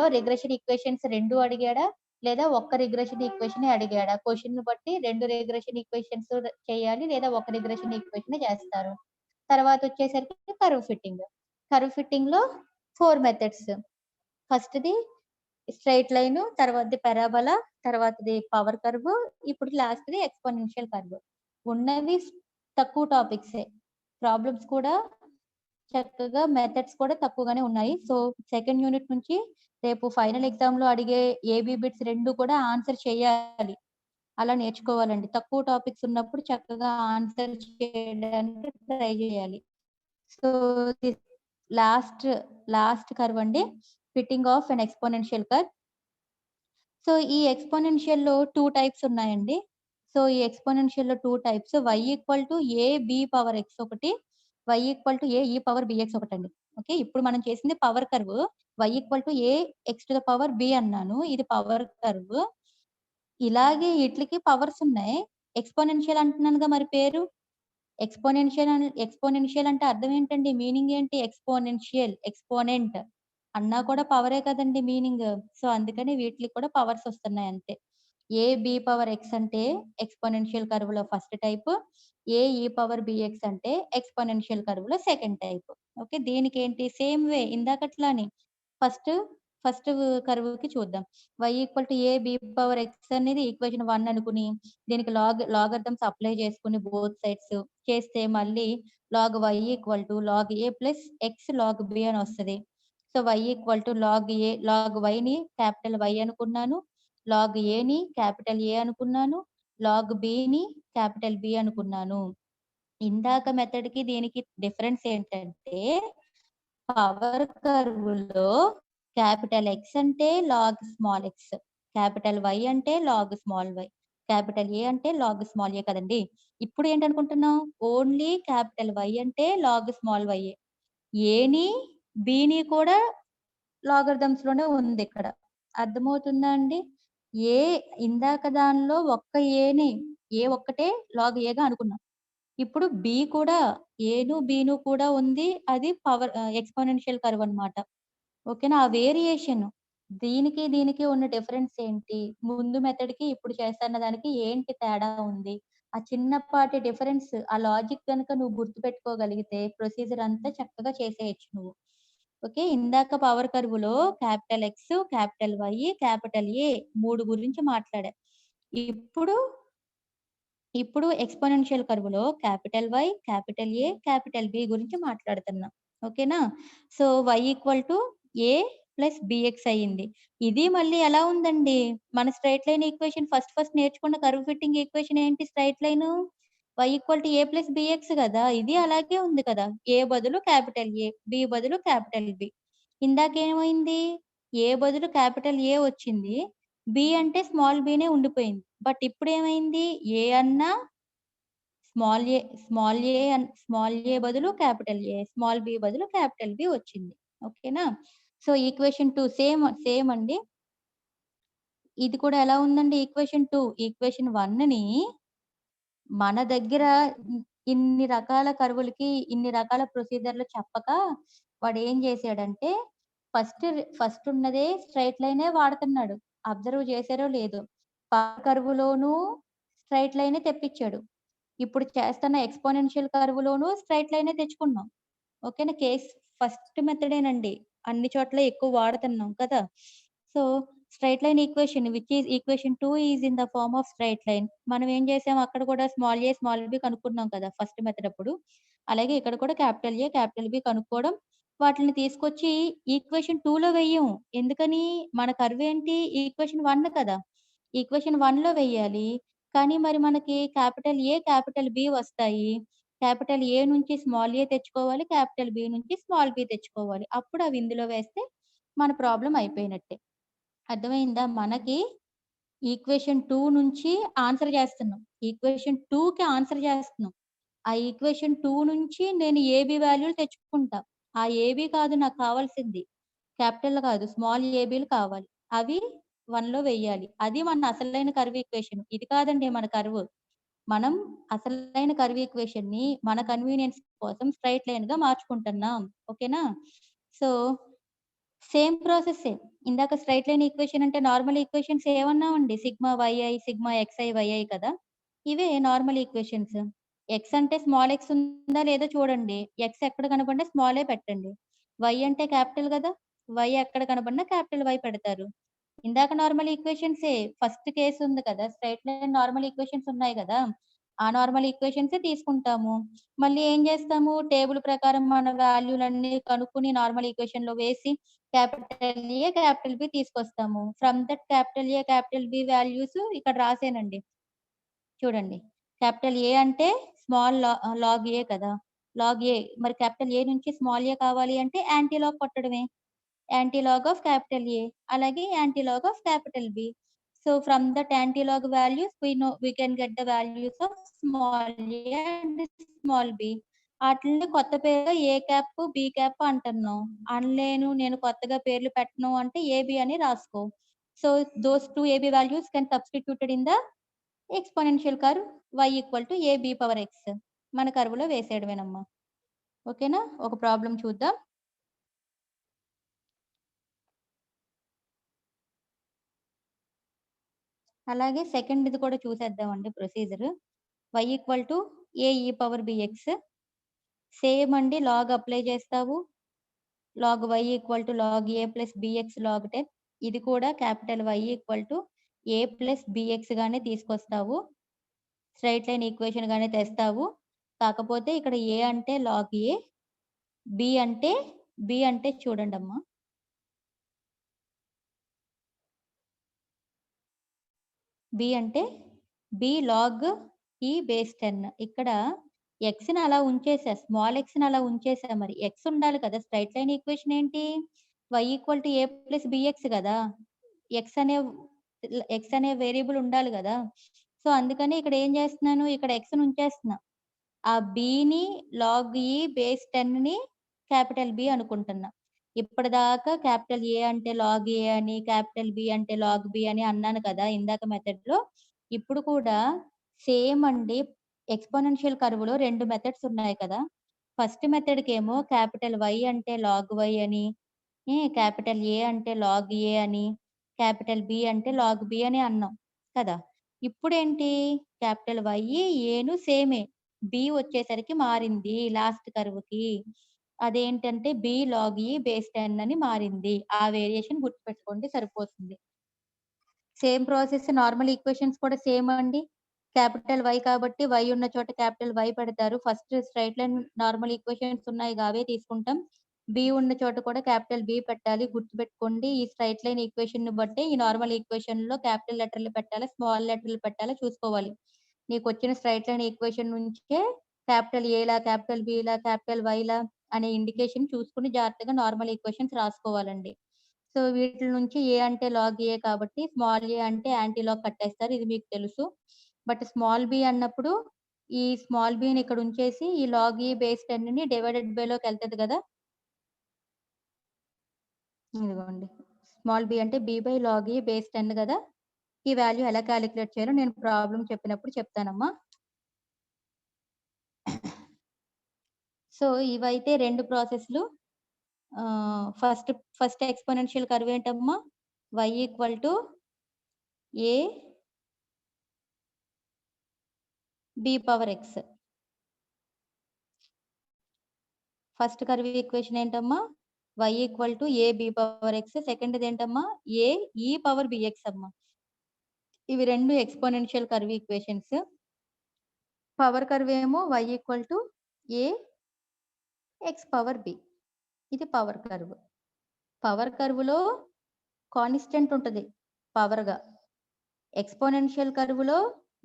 లో రిగ్రెషన్ ఈక్వేషన్స్ 2 అడిగాడా లేదా ఒక్క రిగ్రెషన్ ఈక్వేషన్ అడిగాడా, క్వశ్చన్ బట్టి 2 రిగ్రెషన్ ఈక్వేషన్స్ చేయాలి లేదా ఒక రిగ్రెషన్ ఈక్వేషన్ చేస్తారు. తర్వాత వచ్చేసరికి కర్వ్ ఫిట్టింగ్ లో 4 మెథడ్స్. ఫస్ట్‌ది స్ట్రెయిట్ లైన్, తర్వాతది పారాబోలా, తర్వాతది పవర్ కర్వ్, ఇప్పుడు లాస్ట్‌ది ఎక్స్‌పోనెన్షియల్ కర్వ్. ఉన్నవి తక్కువ టాపిక్సే. ప్రాబ్లమ్స్ కూడా చక్కగా మెథడ్స్ కూడా తక్కువగానే ఉన్నాయి. సో సెకండ్ యూనిట్ నుంచి రేపు ఫైనల్ ఎగ్జామ్ లో అడిగే ఏబీ బిట్స్ 2 కూడా ఆన్సర్ చేయాలి. అలా నేర్చుకోవాలండి. తక్కువ టాపిక్స్ ఉన్నప్పుడు చక్కగా ఆన్సర్ చేయడానికి ట్రై చేయాలి. సో లాస్ట్ కర్వ్ అండి, fitting of and exponential curve. So ఈ ఎక్స్‌పోనెన్షియల్‌లో 2 టైప్స్ ఉన్నాయండి. సో ఈ ఎక్స్‌పోనెన్షియల్‌లో 2 types y equal to a b power x ఒకటి, y equal to a e power bx ఒకటండి. ఓకే. ఇప్పుడు మనం చేసింది power curve. y equal to a x to the power b అన్నాను. ఇది పవర్ కర్వ్. ఇలాగే ఈట్లికి పవర్స్ ఉన్నాయి. ఎక్స్‌పోనెన్షియల్ అంటున్నానుగా మరి పేరు. ఎక్స్‌పోనెన్షియల్ అంటే అర్థం ఏంటండి? మీనింగ్ ఏంటి? ఎక్స్‌పోనెన్షియల్, ఎక్స్‌పోనెంట్ అన్నా కూడా పవరే కదండీ మీనింగ్. సో, అందుకని వీటిలికి కూడా పవర్స్ వస్తున్నాయి అంతే. ఏ బి పవర్ ఎక్స్ అంటే ఎక్స్‌పోనెన్షియల్ కర్వ్‌లో first type. A e power b x అంటే ఎక్స్‌పోనెన్షియల్ కర్వ్‌లో సెకండ్ టైప్. ఓకే. దీనికేంటి సేమ్ వే ఇందాకట్లానే ఫస్ట్ ఫస్ట్ కర్వ్‌కి చూద్దాం. y equal to a b power x అనేది ఈక్వేషన్ 1 అనుకుని దీనికి లాగరిథమ్స్ అప్లై చేసుకొని బోత్ సైడ్స్ చేస్తే మళ్ళీ log y equal to log a plus x log b అని వస్తది. So, y equal to log వైని క్యాపిటల్ వై అనుకున్నాను. లాగ్ ఏని క్యాపిటల్ ఏ అనుకున్నాను. లాగ్ బిని క్యాపిటల్ బి అనుకున్నాను. ఇందాక మెథడ్‌కి దీనికి డిఫరెన్స్ ఏంటంటే పవర్ కర్వ్‌లో క్యాపిటల్ X అంటే log small x, capital Y అంటే log small y, capital A అంటే లాగ్ స్మాల్ a కదండీ! ఇప్పుడు ఏంటనుకుంటున్నాం? ఓన్లీ క్యాపిటల్ Y అంటే లాగ్ స్మాల్ y. ఏని, బిని కూడా లాగరిథమ్స్‌లోనే ఉందిక్కడ. అర్థమవుతుందా అండి? ఏ ఇందాక దానిలో ఒక్క ఏని ఏ ఒక్కటే లాగ్ ఏగా అనుకున్నాం. ఇప్పుడు బి కూడా ఏను, బిను కూడా ఉంది. అది ఎక్స్‌పోనెన్షియల్ కర్వ్ అన్నమాట. ఓకేనా? ఆ వేరియేషన్ దీనికి ఉన్న డిఫరెన్స్ ఏంటి? ముందు మెథడ్‌కి ఇప్పుడు చేస్తన్న దానికి ఏంటి తేడా ఉంది? ఆ చిన్నపాటి డిఫరెన్స్ ఆ లాజిక్ గనుక నువ్వు గుర్తుపెట్టుకోగలిగితే ప్రొసీజర్ అంతా చక్కగా చేసేయొచ్చు నువ్వు. ఓకే. ఇందాక పవర్ కర్వ్‌లో capital X, capital Y, capital A 3 గురించి మాట్లాడా. ఇప్పుడు ఇప్పుడు ఎక్స్‌పోనెన్షియల్ కర్వ్‌లో capital Y, capital A, capital B గురించి మాట్లాడుతున్నాం. ఓకేనా? So, y equal to a plus bx అయింది. ఇది మళ్ళీ ఎలా ఉందండి? మన స్ట్రెయిట్ లైన్ ఈక్వేషన్ ఫస్ట్ నేర్చుకున్న కర్వ్ ఫిట్టింగ్ ఈక్వేషన్ ఏంటి straight line? y equal to a plus bx కదా! ఇది అలాగే ఉంది కదా! ఏ బదులు క్యాపిటల్ A, B బదులు క్యాపిటల్ B. ఇందాకేమైంది? ఏ బదులు క్యాపిటల్ A వచ్చింది. బి అంటే స్మాల్ బీనే ఉండిపోయింది. బట్ ఇప్పుడేమైంది? ఏ అన్నా స్మాల్ ఏ బదులు క్యాపిటల్ ఏ, స్మాల్ బి బదులు క్యాపిటల్ బి వచ్చింది. ఓకేనా? సో, ఈక్వేషన్ 2 సేమ్ అండి. ఇది కూడా ఎలా ఉందండి ఈక్వేషన్ 2? ఈక్వేషన్ 1ని మన దగ్గర ఇన్ని రకాల కర్వులకి, ఇన్ని రకాల ప్రొసీజర్‌లు చెప్పక వాడేం జేసాడంటే ఫస్ట్ ఉన్నదే స్ట్రెయిట్ లైనే వాడుతున్నాడు. అబ్జర్వ్ చేశారో లేదో? కర్వ్‌లోనూ స్ట్రెయిట్ లైనే తెప్పిచ్చాడు. ఇప్పుడు చేస్తున్న ఎక్స్‌పోనెన్షియల్ కర్వ్‌లోనూ స్ట్రెయిట్ లైనే తెచ్చుకున్నాం. ఓకేనా? ఫస్ట్ మెథడేనండి. అన్ని చోట్ల ఎక్కువ వాడుతున్నాం కదా! So, straight line equation which is equation 2 is in the form of straight line. మనం ఏం చేసాం అక్కడ కూడా స్మాల్ ఏ, స్మాల్ బి కనుక్కున్నాం కదా! ఫస్ట్ మెథడ్ అప్పుడు. అలాగే ఇక్కడ కూడా క్యాపిటల్ ఏ, క్యాపిటల్ బి కనుక్కోవడం. వాటిలిని తీసుకొచ్చి ఈక్వేషన్ 2లో వెయ్యం. ఎందుకని? మన కర్వ్ ఏంటి? ఈక్వేషన్ 1 కదా! ఈక్వేషన్ 1లో వెయ్యాలి. కానీ మరి మనకి క్యాపిటల్ ఏ, క్యాపిటల్ బి వస్తాయి. క్యాపిటల్ ఏ నుంచి స్మాల్ ఏ తెచ్చుకోవాలి. క్యాపిటల్ బి నుంచి స్మాల్ బి తెచ్చుకోవాలి. అప్పుడు అవి ఇందులో వేస్తే మన ప్రాబ్లమ్ అయిపోయినట్టే. అర్థమైందా? మనకి ఈక్వేషన్ 2 నుంచి ఆన్సర్ చేస్తున్నాం. ఈక్వేషన్ 2కి ఆన్సర్ చేస్తున్నాం. ఆ ఈక్వేషన్ 2 నుంచి నేను ఏబీ వాల్యూలు తెచ్చుకుంటా. ఆ ఏబీ కాదు నాకు కావాల్సింది. క్యాపిటల్ కాదు. స్మాల్ ఏబీలు కావాలి. అవి 1లో వెయ్యాలి. అది మన అసలైన కర్వ్ ఈక్వేషన్. ఇది కాదండి మన కర్వ్. మనం అసలైన కర్వ్ ఈక్వేషన్‌ని మన కన్వీనియన్స్ కోసం స్ట్రెయిట్ లైన్‌గా మార్చుకుంటున్నాం. ఓకేనా? సో, సేమ్ ప్రాసెస్సే. ఇందాక స్ట్రెయిట్ లైన్ ఈక్వేషన్ అంటే నార్మల్ ఈక్వేషన్స్ ఏమన్నామండి? Sigma y i, sigma x i, y i కదా! ఇవే నార్మల్ ఈక్వేషన్స్. ఎక్స్ అంటే స్మాల్ ఎక్స్ ఉందా లేదా చూడండి. ఎక్స్ ఎక్కడ కనపడినా స్మాలే పెట్టండి. వై అంటే క్యాపిటల్ గదా! వై ఎక్కడ కనపడినా క్యాపిటల్ వై పెడతారు. ఇందాక నార్మల్ ఈక్వేషన్సే. ఫస్ట్ కేస్ ఉంది కదా! స్ట్రెయిట్ లైన్ నార్మల్ ఈక్వేషన్స్ ఉన్నాయి గదా! ఆ నార్మల్ ఈక్వేషన్సే తీసుకుంటాము. మళ్ళీ ఏం చేస్తాము? టేబుల్ ప్రకారం మన వాల్యూలన్నీ కనుక్కొని నార్మల్ ఈక్వేషన్‌లో వేసి క్యాపిటల్ ఏ, క్యాపిటల్ బి తీసుకొస్తాము. From that capital A, capital B values ఇక్కడ రాసానండి. చూడండి. క్యాపిటల్ ఏ అంటే లాగ్ ఏ కదా! Log a. మరి క్యాపిటల్ ఏ నుంచి స్మాల్ ఏ కావాలి అంటే యాంటీ లాగ్ కొట్టడమే. Antilog of capital A. అలాగే antilog of capital B. So from the antilog values, we know we can get the values of small a and small b. వాటిని కొత్త పేరు ఏ cap b cap అంటున్నాం. అనలేను నేను కొత్తగా పేర్లు పెట్టను అంటే ఏబి అని రాసుకో. So those two a b values can substituted in the exponential curve y equal to a b power x. మన కర్వ్లో వేసేయడమేనమ్మా. ఓకేనా? ఒక ప్రాబ్లం చూద్దాం. అలాగే సెకండ్ ఇది కూడా చూసేద్దామండి procedure. y equal to a e power b x. Same అండి, లాగ్ అప్లై చేస్తావు. Log y equal to log a plus b x log 10. ఇది కూడా capital y equal to a plus b x గానే తీసుకొస్తావు. స్ట్రైట్ లైన్ ఈక్వేషన్ గానే తెస్తావు. కాకపోతే ఇక్కడ ఏ అంటే లాగ్ ఏ, బి అంటే చూడండి అమ్మా, బి అంటే బి లాగ్ ఈ బేస్ 10. ఇక్కడ ఎక్స్ ని అలా ఉంచేసా, స్మాల్ ఎక్స్ ని అలా ఉంచేసా. మరి ఎక్స్ ఉండాలి కదా. స్ట్రైట్ లైన్ ఈక్వేషన్ ఏంటి? y equal to a plus b x కదా. ఎక్స్ అనే వేరియబుల్ ఉండాలి కదా. సో అందుకని ఇక్కడ ఏం చేస్తున్నాను, ఇక్కడ ఎక్స్ ని ఉంచేస్తున్నా. ఆ బిని లాగ్ ఈ బేస్ 10 ని క్యాపిటల్ బి అనుకుంటున్నా. ఇప్పటిదాకా క్యాపిటల్ ఏ అంటే లాగ్ ఏ అని, క్యాపిటల్ బి అంటే లాగ్ బి అని అన్నాను కదా ఇందాక మెథడ్ లో. ఇప్పుడు కూడా సేమ్ అండి. ఎక్స్పోనెన్షియల్ కర్వ్ లో 2 మెథడ్స్ ఉన్నాయి కదా. ఫస్ట్ మెథడ్ కేమో క్యాపిటల్ వై అంటే లాగ్ వై అని, క్యాపిటల్ ఏ అంటే లాగ్ ఏ అని, క్యాపిటల్ బి అంటే లాగ్ బి అని అన్నాం కదా. ఇప్పుడేంటి, క్యాపిటల్ వై ఏను సేమే, బి వచ్చేసరికి మారింది లాస్ట్ కర్వ్ కి. అదేంటంటే బి లాగ్ ఈ బేస్ 10 అని మారింది. ఆ వేరియేషన్ గుర్తుపెట్టుకోండి సరిపోతుంది. సేమ్ ప్రాసెస్ నార్మల్ ఈక్వేషన్స్ కూడా సేమ్ అండి. క్యాపిటల్ వై కాబట్టి వై ఉన్న చోట క్యాపిటల్ వై పెడతారు. First straight line normal equations ఉన్నాయి అవే తీసుకుంటాం. బి ఉన్న చోట కూడా క్యాపిటల్ బి పెట్టాలి. గుర్తుపెట్టుకోండి. ఈ స్ట్రైట్ లైన్ ఈక్వేషన్ ని బట్టి ఈ నార్మల్ ఈక్వేషన్ లో క్యాపిటల్ లెటర్లు పెట్టాలి, స్మాల్ లెటర్లు పెట్టాలి చూసుకోవాలి. నీకు వచ్చిన స్ట్రైట్ లైన్ ఈక్వేషన్ నుంచే క్యాపిటల్ ఏలా, క్యాపిటల్ బిలా, క్యాపిటల్ వైలా అనే ఇండికేషన్ చూసుకుని జాగ్రత్తగా నార్మల్ ఈక్వేషన్స్ రాసుకోవాలండి. సో వీటి నుంచి ఏ అంటే లాగ్ ఏ కాబట్టి స్మాల్ ఏ అంటే యాంటీ లాగ్ కట్టేస్తారు. ఇది మీకు తెలుసు. బట్ స్మాల్ బి అన్నప్పుడు ఈ స్మాల్ బిని ఇక్కడ ఉంచేసి ఈ లాగ్ ఈ బేస్ 10 ని డివైడెడ్ బై లోకి వెళ్తుంది కదా. ఇదిగోండి, స్మాల్ బి అంటే బి బై లాగ్ ఈ బేస్ 10 కదా. ఈ వాల్యూ ఎలా క్యాలిక్యులేట్ చేయాలో నేను ప్రాబ్లం చెప్పినప్పుడు చెప్తానమ్మా. సో ఇవైతే 2 ప్రాసెస్లు. ఫస్ట్ ఎక్స్పోనెన్షియల్ కర్వ్ ఏంటమ్మా, y equal to a b power x. First curve equation ఏంటమ్మా, y equal to a b power x. Second ఏంటమ్మా, ఏ ఈ పవర్ బిఎక్స్ అమ్మా. ఇవి 2 exponential curve equations. Power curve ఏమో y equal to A x power b. ఇది power curve. Power curve లో constant ఉంటుంది power గా. Exponential curve లో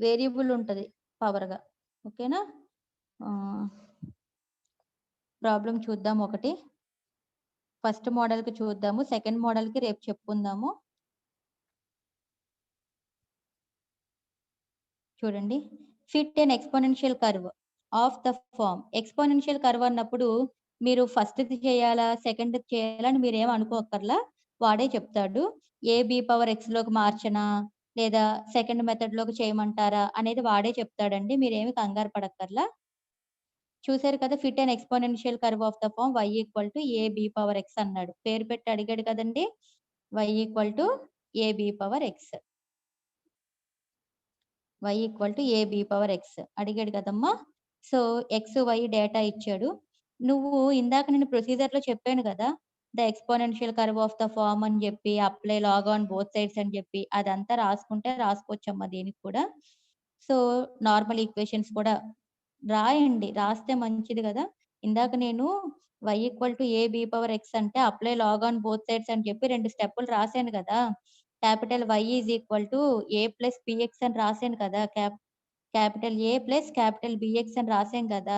variable ఉంటుంది పవర్ గా. ఓకేనా? ప్రాబ్లం చూద్దాం ఒకటి. ఫస్ట్ మోడల్ కి చూద్దాము, సెకండ్ మోడల్ కి రేపు చెప్పుకుందాము. చూడండి, fit an exponential curve of the form. Exponential curve అన్నప్పుడు మీరు ఫస్ట్ చేయాలా సెకండ్ చేయాలా అని మీరు ఏం అనుకోకర్లా, వాడే చెప్తాడు. ఏ బి పవర్ ఎక్స్ లోకి మార్చనా లేదా సెకండ్ మెథడ్ లోకి చేయమంటారా అనేది వాడే చెప్తాడండి. మీరేమి కంగారు పడక్కర్లా. చూసారు కదా, fit and exponential curve of the form y equal to a b power x అన్నాడు. పేరు పెట్టి అడిగాడు కదండి. y equal to a b power x, y equal to a b power x అడిగాడు కదమ్మా. సో ఎక్స్ వై డేటా ఇచ్చాడు. నువ్వు ఇందాక నేను ప్రొసీజర్ లో చెప్పాను కదా, the exponential curve of the form అని చెప్పి apply log on both sides అని చెప్పి అదంతా రాసుకుంటే రాసుకోవచ్చమ్మా దీనికి కూడా. సో నార్మల్ ఈక్వేషన్స్ కూడా రాయండి, రాస్తే మంచిది కదా. ఇందాక నేను y equal to a b power x అంటే apply log on both sides అని చెప్పి 2 స్టెప్పులు రాశాను కదా. Capital y is equal to a plus b x అని రాశాను కదా. Capital A plus capital B x అని రాసాం కదా.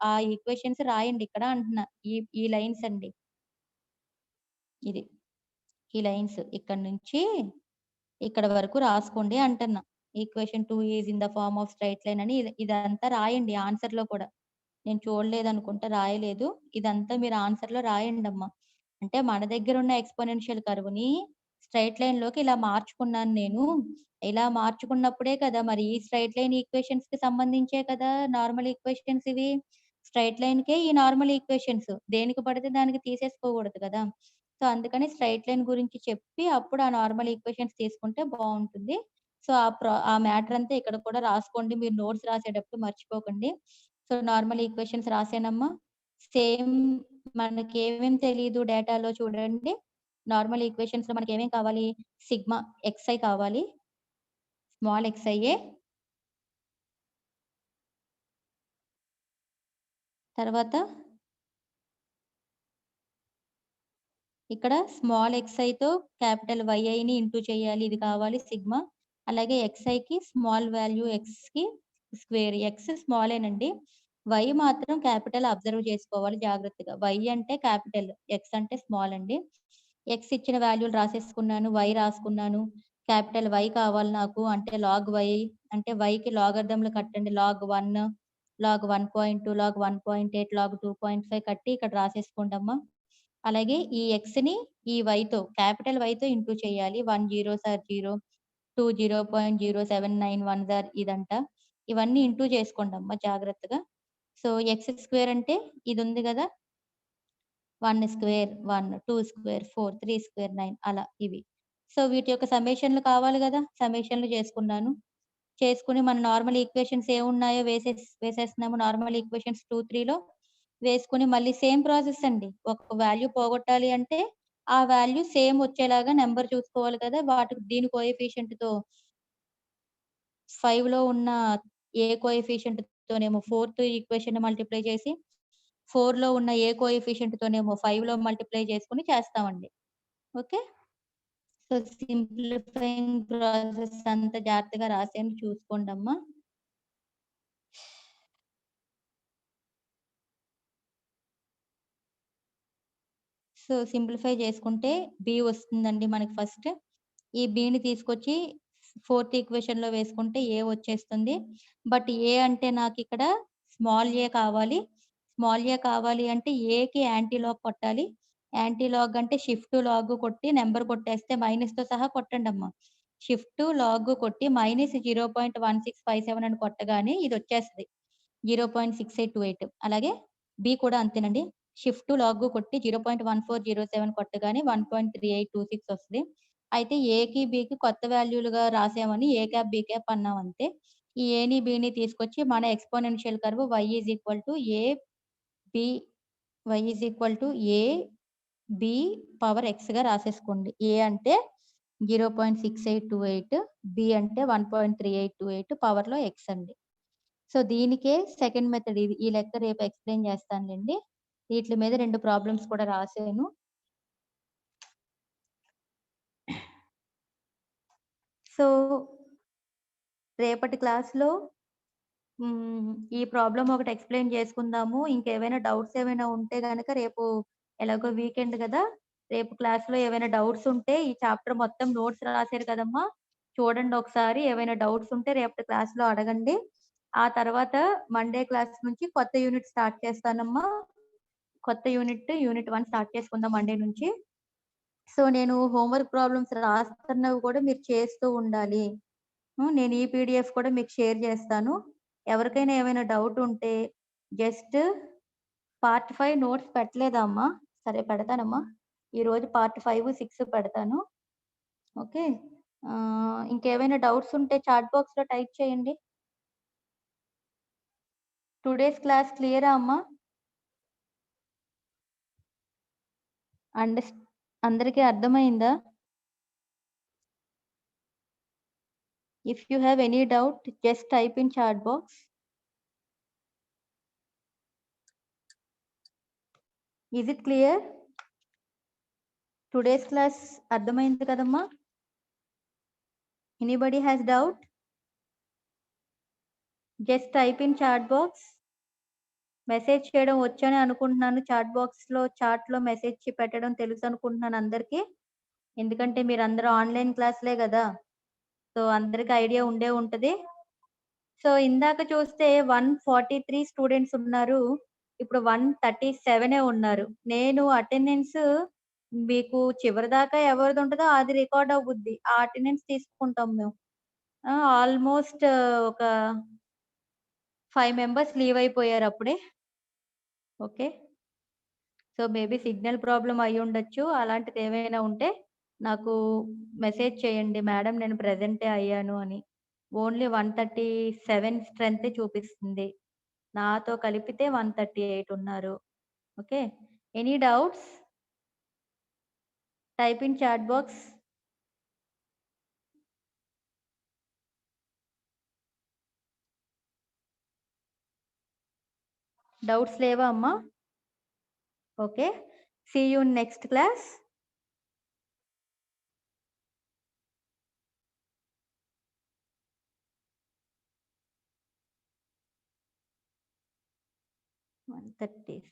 ఆ ఈక్వేషన్స్ రాయండి ఇక్కడ అంటున్నా. ఈ లైన్స్ అండి, ఇది ఈ లైన్స్ ఇక్కడ నుంచి ఇక్కడ వరకు రాసుకోండి అంటున్నా. Equation 2 is in the form of straight line అని ఇదంతా రాయండి ఆన్సర్‌లో కూడా. నేను చూడలేదనుకుంటా రాయలేదు. ఇదంతా మీరు ఆన్సర్‌లో రాయండమ్మా. అంటే మన దగ్గరున్న ఎక్స్‌పోనెన్షియల్ కర్వ్‌ని స్ట్రెయిట్ లైన్‌లోకి ఇలా మార్చుకున్నాను నేను. ఇలా మార్చుకున్నప్పుడే కదా మరి ఈ స్ట్రెయిట్ లైన్ ఈక్వేషన్స్‌కి సంబంధించే కదా నార్మల్ ఈక్వేషన్స్ ఇవి. స్ట్రెయిట్ లైన్‌కే ఈ నార్మల్ ఈక్వేషన్స్. దేనికి పడితే దానికి తీసేసుకోకూడదు కదా! సో, అందుకని స్ట్రెయిట్ లైన్ గురించి చెప్పి అప్పుడు ఆ నార్మల్ ఈక్వేషన్స్ తీసుకుంటే బావుంటుంది. సో, ఆ మ్యాటర్ అంతా ఇక్కడ కూడా రాసుకోండి. మీరు నోట్స్ రాసేటప్పుడు మర్చిపోకండి. సో, నార్మల్ ఈక్వేషన్స్ రాసానమ్మా. సేమ్ మనకేమేం తెలీదు డేటాలో చూడండి. నార్మల్ ఈక్వేషన్స్‌లో మనకేమేం కావాలి? సిగ్మా xi కావాలి. స్మాల్ xia తర్వాత ఇక్కడ స్మాల్ xiతో క్యాపిటల్ Yiని ఇంటూ చేయాలి. ఇది కావాలి సిగ్మా. అలాగే xiకి స్మాల్ వాల్యూ xకి స్క్వేర్. x స్మాలేనండి. y మాత్రం క్యాపిటల్ అబ్జర్వ్ చేసుకోవాలి జాగ్రత్తగా. y అంటే క్యాపిటల్, x అంటే స్మాల్ అండి. x ఇచ్చిన వాల్యూలు రాసేసుకున్నాను. y రాసుకున్నాను. క్యాపిటల్ Y కావాలి నాకు. అంటే లాగ్ y అంటే yకి లాగర్థమ్‌లు కట్టండి. లాగ్ 1, లాగ్ 1.2, లాగ్ 1.8, లాగ్ 2.5 కట్టి ఇక్కడ రాసేసుకోండమ్మా. అలాగే ఈ xని ఈ వైతో క్యాపిటల్ వైతో ఇంటూ చేయాలి. 1 జీరోస్ ఆర్ 0, 2 0.0791 ఆర్ ఇదంట. ఇవన్నీ ఇంటూ చేసుకోండమ్మా జాగ్రత్తగా. సో, x స్క్వేర్ అంటే ఇదుంది గదా! 1 స్క్వేర్ 1, 2 స్క్వేర్ 4, 3 స్క్వేర్ 9 అలా ఇవి. సో, వీటి యొక్క సమ్మేషన్‌లు కావాలి గదా! సమ్మేషన్‌లు చేసుకున్నాను. చేసుకొని మన నార్మల్ ఈక్వేషన్స్ ఏమున్నాయో వేసేస్తున్నాము. నార్మల్ ఈక్వేషన్స్ 2, 3లో వేసుకొని మళ్ళీ సేమ్ ప్రాసెస్ అండి. ఒక వాల్యూ పోగొట్టాలి అంటే, ఆ వాల్యూ సేమ్ వచ్చేలాగా నంబర్ చూసుకోవాలి కదా! వాటికి దీని కోఎఫిషియంట్‌తో 5లో ఉన్న ఏ కోఎఫిషియంట్‌తోనేమో ఫోర్త్ ఈక్వేషన్‌ని మల్టిప్లై చేసి, 4లో ఉన్న ఏ కోఎఫిషియంట్‌తోనేమో 5లో మల్టిప్లై చేసుకొని చేస్తామండి. ఓకే. సో, సింప్లిఫైయింగ్ ప్రాసెస్ అంతా జాగ్రత్తగా రాసాను చూసుకోండమ్మా. సో, సింప్లిఫై చేసుకుంటే బి వస్తుందండి మనకి ఫస్ట్. ఈ బిని తీసుకొచ్చి ఫోర్త్ ఈక్వేషన్‌లో వేసుకుంటే ఏ వచ్చేస్తుంది. బట్ ఏ అంటే నాకిక్కడ స్మాల్ ఏ కావాలి. స్మాల్ ఏ కావాలి అంటే ఏకి యాంటీ లాగ్ కొట్టాలి. యాంటీ లాగ్ అంటే షిఫ్ట్ లాగ్ కొట్టి నంబర్ కొట్టేస్తే మైనస్‌తో సహా కొట్టండమ్మా. షిఫ్ట్ లాగ్ కొట్టి -0.1657 అని కొట్టగానే ఇదొచ్చేస్తది. 0.6828 అలాగే బి కూడా అంతేనండి. షిఫ్ట్ లాగ్ కొట్టి 0.1407 కొట్టగానే 1.3826 వస్తది. అయితే ఏకి, బికి కొత్త వాల్యూలుగా రాసామని ఏ క్యాప్, బి క్యాప్ అన్నాం అంతే. ఈ ఏని, బిని తీసుకొచ్చి మన exponential curve y is equal to a b y is equal to a b power ఎక్స్‌గా రాసేసుకోండి. ఏ అంటే 0.6828, బి అంటే 1.3828 పవర్‌లో ఎక్స్ అండి. సో, దీనికే సెకండ్ మెథడ్ ఇది. ఈ లెక్క రేపు ఎక్స్‌ప్లెయిన్ చేస్తానులెండి. వీట్లి మీద 2 ప్రాబ్లమ్స్ కూడా రాసాను. సో, రేపటి క్లాస్‌లో ఈ ప్రాబ్లమ్ ఒకటి ఎక్స్‌ప్లెయిన్ చేసుకుందాము. ఇంకేమైనా డౌట్స్ ఏమైనా ఉంటే గనక రేపు ఎలాగో వీకెండ్ గదా! రేపు క్లాస్‌లో ఏవైనా డౌట్స్ ఉంటే ఈ చాప్టర్ మొత్తం నోట్స్ రాసారు కదమ్మా! చూడండి ఒకసారి. ఏవైనా డౌట్స్ ఉంటే రేపటి క్లాస్‌లో అడగండి. ఆ తర్వాత మండే క్లాస్ నుంచి కొత్త యూనిట్ స్టార్ట్ చేస్తానమ్మా. కొత్త యూనిట్ 1 స్టార్ట్ చేసుకుందాం మండే నుంచి. సో, నేను హోంవర్క్ ప్రాబ్లమ్స్ రాస్తున్నవి కూడా మీరు చేస్తూ ఉండాలి. నేను ఈ పీడీఎఫ్ కూడా మీకు షేర్ చేస్తాను. ఎవరికైనా ఏమైనా డౌట్ ఉంటే జస్ట్ పార్ట్ 5 నోట్స్ పెట్టలేదా అమ్మా? సరే పెడతానమ్మా. ఈరోజు పార్ట్ 5, 6 పెడతాను. ఓకే. ఇంకేమైనా డౌట్స్ ఉంటే చాట్ బాక్స్‌లో టైప్ చేయండి. టుడేస్ క్లాస్ క్లియరా అమ్మా? అండస్ అందరికి అర్థమైందా? If you have any doubt, just type in chat box. Is it clear? Today's class అర్థమైంది కదమ్మా? Anybody has doubt? Just type in chat box. Message చేయడం వచ్చని అనుకుంటున్నాను. చాట్‌లో మెసేజ్ పెట్టడం తెలుసు అనుకుంటున్నాను అందరికి. ఎందుకంటే మీరందరూ ఆన్‌లైన్ క్లాస్‌లే గదా! సో అందరికి ఐడియా ఉండే ఉంటది. సో ఇందాక చూస్తే 143 స్టూడెంట్స్ ఉన్నారు. ఇప్పుడు 137 ఉన్నారు. నేను అటెండెన్స్ మీకు చివరిదాకా ఎవరిది ఉంటదో అది రికార్డ్ అవుద్ది. ఆ అటెండెన్స్ తీసుకుంటాం మేము. ఆల్మోస్ట్ ఒక 5 మెంబర్స్ లీవ్ అయిపోయారు అప్పుడే. Okay. So maybe signal problem అయ్యుండొచ్చు. అలాంటిది ఏమైనా ఉంటే నాకు మెసేజ్ చేయండి మేడం నేను ప్రెజెంటే అయ్యాను అని. ఓన్లీ 137 స్ట్రెంతే చూపిస్తుంది. నాతో కలిపితే 138 ఉన్నారు. Okay. Any doubts? Type in chat box. Doubts లేవా అమ్మా? Okay. See you in next class. One 30.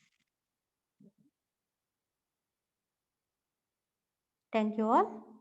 Thank you all.